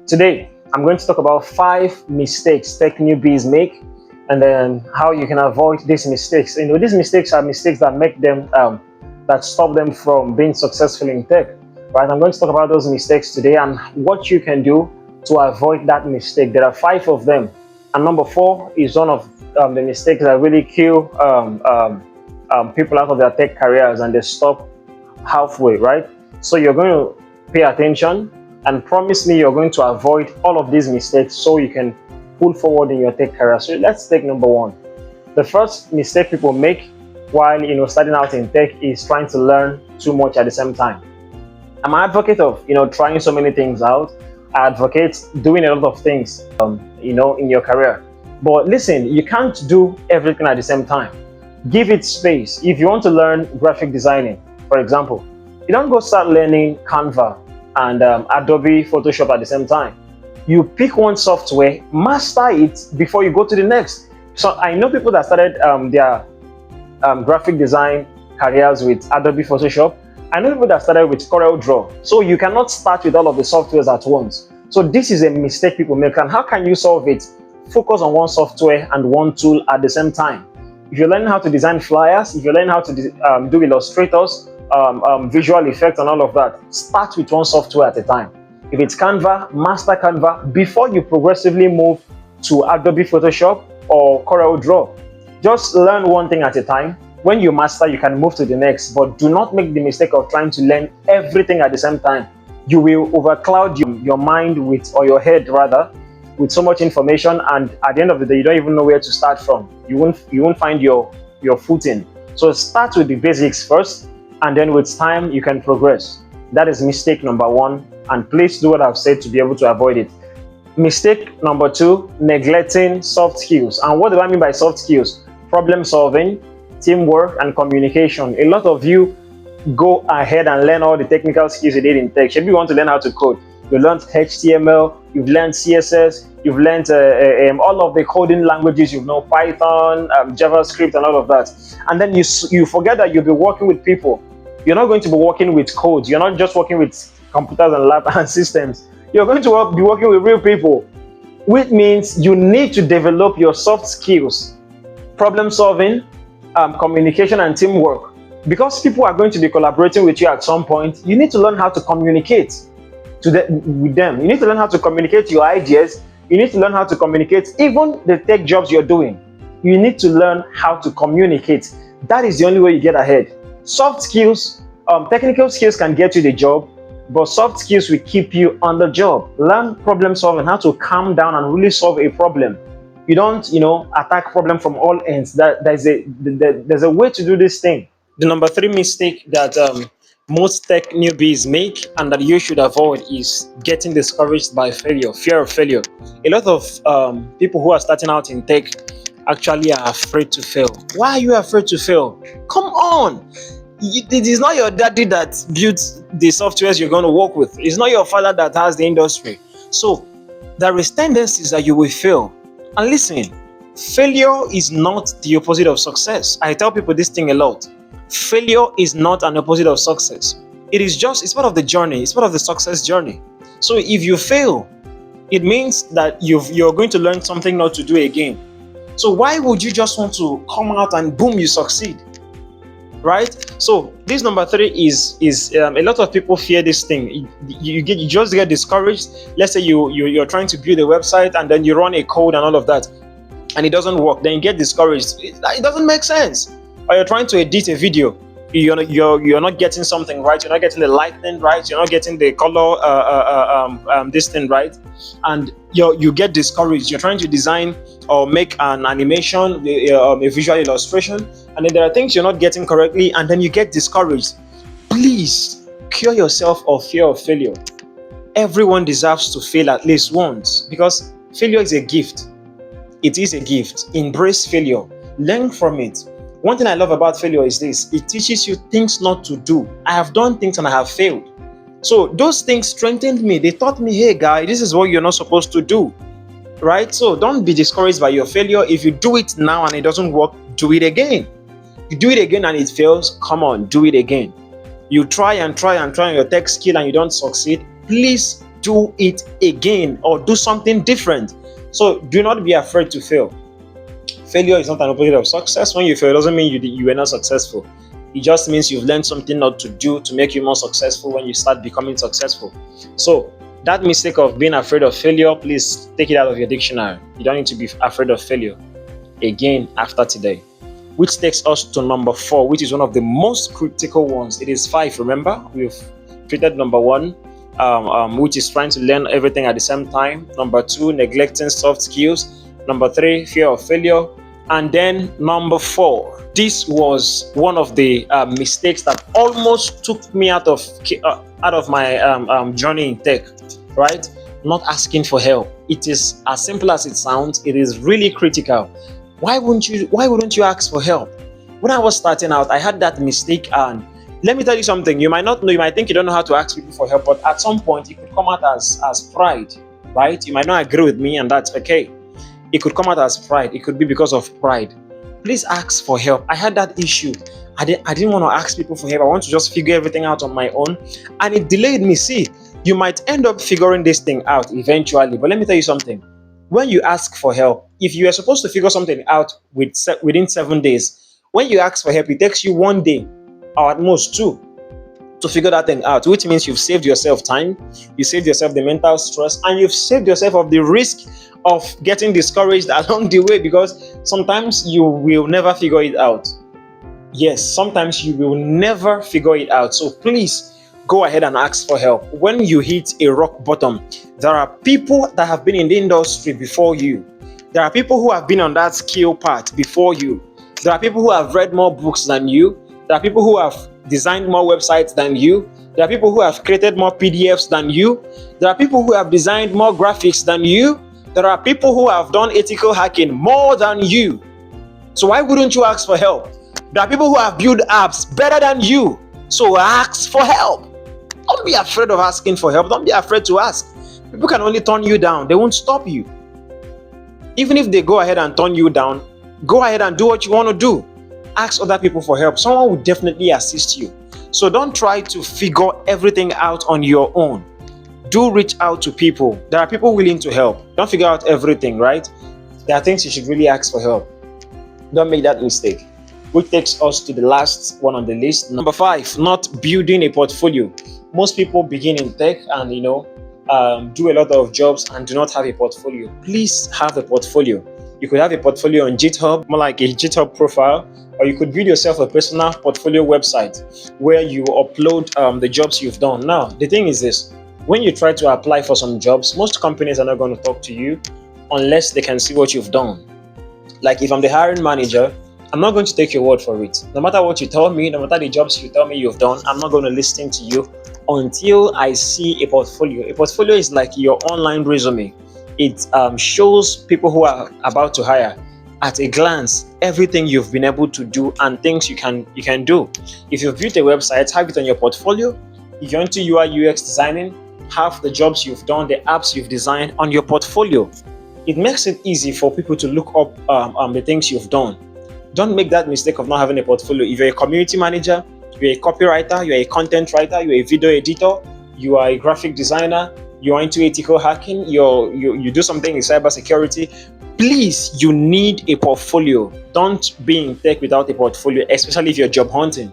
Today, I'm going to talk about 5 mistakes tech newbies make, and then how you can avoid these mistakes. These mistakes are mistakes that make them, that stop them from being successful in tech. Right? I'm going to talk about those mistakes today and what you can do to avoid that mistake. There are 5 of them, and number 4 is one of the mistakes that really kill people out of their tech careers, and they stop halfway. Right? So you're going to pay attention and promise me you're going to avoid all of these mistakes so you can pull forward in your tech career. So let's take number 1. The first mistake people make while starting out in tech is trying to learn too much at the same time. I'm an advocate of trying so many things out. I advocate doing a lot of things in your career. But listen, you can't do everything at the same time. Give it space. If you want to learn graphic designing, for example, you don't go start learning Canva and Adobe Photoshop at the same time. You pick one software, master it before you go to the next. So I know people that started their graphic design careers with Adobe Photoshop. I know people that started with CorelDRAW. So you cannot start with all of the softwares at once. So this is a mistake people make. And how can you solve it? Focus on one software and one tool at the same time. If you're learning how to design flyers, if you're learning how to do illustrators, visual effects and all of that, start with one software at a time. If it's Canva, master Canva before you progressively move to Adobe Photoshop or CorelDRAW. Just learn one thing at a time. When you master, you can move to the next, but do not make the mistake of trying to learn everything at the same time. You will overcloud your mind or your head rather, with so much information, and at the end of the day, you don't even know where to start from. You won't find your footing. So start with the basics first, and then with time, you can progress. That is mistake number 1, and please do what I've said to be able to avoid it. Mistake number 2, neglecting soft skills. And what do I mean by soft skills? Problem solving, teamwork, and communication. A lot of you go ahead and learn all the technical skills you did in tech. If you want to learn how to code, you learned HTML, you've learned CSS, you've learned all of the coding languages, Python, JavaScript, and all of that. And then you forget that you'll be working with people. You're not going to be working with code. You're not just working with computers and lab and systems. You're going to be working with real people, which means you need to develop your soft skills, problem solving, communication, and teamwork. Because people are going to be collaborating with you at some point, you need to learn how to communicate with them. You need to learn how to communicate your ideas. You need to learn how to communicate even the tech jobs you're doing. You need to learn how to communicate. That is the only way you get ahead. Soft skills, technical skills can get you the job, but soft skills will keep you on the job. Learn problem solving, how to calm down and really solve a problem. You don't, attack problem from all ends. There's a way to do this thing. The number 3 mistake that most tech newbies make and that you should avoid is getting discouraged by failure, fear of failure. A lot of people who are starting out in tech actually are afraid to fail. Why are you afraid to fail? Come on! It is not your daddy that built the softwares you're going to work with. It's not your father that has the industry. So there is tendencies that you will fail. And listen, failure is not the opposite of success. I tell people this thing a lot. Failure is not an opposite of success. It's part of the journey. It's part of the success journey. So if you fail, it means that you're going to learn something not to do again. So why would you just want to come out and boom, you succeed? Right? So this number 3 is a lot of people fear this thing. You just get discouraged. Let's say you're trying to build a website and then you run a code and all of that, and it doesn't work. Then you get discouraged. It doesn't make sense. Or you're trying to edit a video, you're not getting something right. You're not getting the lighting right. You're not getting the color this thing right, and you get discouraged. You're trying to design or make an animation, a visual illustration, and then there are things you're not getting correctly, and then you get discouraged. Please cure yourself of fear of failure. Everyone deserves to fail at least once, because failure is a gift. It is a gift. Embrace failure. Learn from it. One thing I love about failure is this: it teaches you things not to do. I have done things and I have failed. So those things strengthened me. They taught me, hey guy, this is what you're not supposed to do. Right? So don't be discouraged by your failure. If you do it now and it doesn't work, do it again. You do it again and it fails, come on, do it again. You try and try and try on your tech skill and you don't succeed, please do it again or do something different. So do not be afraid to fail. Failure is not an opposite of success. When you fail, it doesn't mean you were not successful. It just means you've learned something not to do to make you more successful when you start becoming successful. So that mistake of being afraid of failure, please take it out of your dictionary. You don't need to be afraid of failure again after today. Which takes us to number 4, which is one of the most critical ones. It is 5, remember? We've treated number 1, which is trying to learn everything at the same time. Number 2, neglecting soft skills. Number 3, fear of failure. And then number 4, this was one of the mistakes that almost took me out of my journey in tech, right? Not asking for help. It is as simple as it sounds. It is really critical. Why wouldn't you ask for help? When I was starting out, I had that mistake, and let me tell you something. You might not know, you might think you don't know how to ask people for help, but at some point it could come out as pride, right? You might not agree with me, and that's okay. It could come out as pride. It could be because of pride. Please ask for help. I had that issue. I didn't want to ask people for help. I want to just figure everything out on my own, and it delayed me. See, you might end up figuring this thing out eventually, but let me tell you something. When you ask for help, if you are supposed to figure something out within 7 days, when you ask for help, it takes you 1 day or at most 2 to figure that thing out, which means you've saved yourself time, you saved yourself the mental stress, and you've saved yourself of the risk of getting discouraged along the way, because sometimes you will never figure it out. Yes, sometimes you will never figure it out. So please go ahead and ask for help. When you hit a rock bottom, there are people that have been in the industry before you. There are people who have been on that skill path before you. There are people who have read more books than you. There are people who have designed more websites than you. There are people who have created more PDFs than you. There are people who have designed more graphics than you. There are people who have done ethical hacking more than you. So why wouldn't you ask for help? There are people who have built apps better than you. So ask for help. Don't be afraid of asking for help. Don't be afraid to ask. People can only turn you down. They won't stop you. Even if they go ahead and turn you down, go ahead and do what you want to do. Ask other people for help. Someone will definitely assist you. So don't try to figure everything out on your own. Do reach out to people. There are people willing to help. Don't figure out everything, right? There are things you should really ask for help. Don't make that mistake. Which takes us to the last one on the list. Number 5, not building a portfolio. Most people begin in tech and do a lot of jobs and do not have a portfolio. Please have a portfolio. You could have a portfolio on GitHub, more like a GitHub profile, or you could build yourself a personal portfolio website where you upload the jobs you've done. Now, the thing is this: when you try to apply for some jobs, most companies are not going to talk to you unless they can see what you've done. Like if I'm the hiring manager, I'm not going to take your word for it. No matter what you tell me, no matter the jobs you tell me you've done, I'm not going to listen to you until I see a portfolio. A portfolio is like your online resume. It shows people who are about to hire at a glance everything you've been able to do and things you can do. If you've built a website, have it on your portfolio. If you're into UI UX designing, have the jobs you've done, the apps you've designed on your portfolio. It makes it easy for people to look up the things you've done. Don't make that mistake of not having a portfolio. If you're a community manager, you're a copywriter, you're a content writer, you're a video editor, you are a graphic designer, you're into ethical hacking, you do something in cybersecurity, please, you need a portfolio. Don't be in tech without a portfolio, especially if you're job hunting.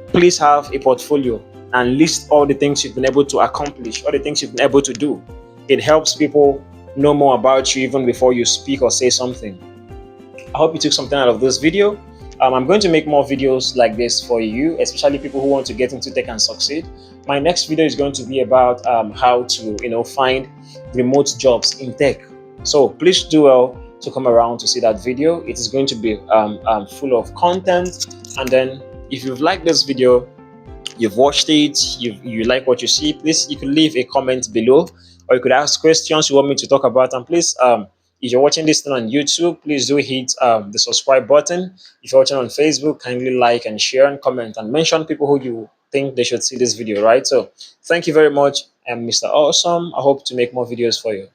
Please have a portfolio and list all the things you've been able to accomplish, all the things you've been able to do. It helps people know more about you even before you speak or say something. I hope you took something out of this video. I'm going to make more videos like this for you, especially people who want to get into tech and succeed. My next video is going to be about how to find remote jobs in tech. So please do well to come around to see that video. It is going to be full of content. And then if you've liked this video, you've watched it, you like what you see, please, you can leave a comment below, or you could ask questions you want me to talk about. And please, if you're watching this thing on YouTube, please do hit the subscribe button. If you're watching on Facebook, kindly like and share and comment and mention people who you think they should see this video, right? So thank you very much. I'm Mr. Awesome. I hope to make more videos for you.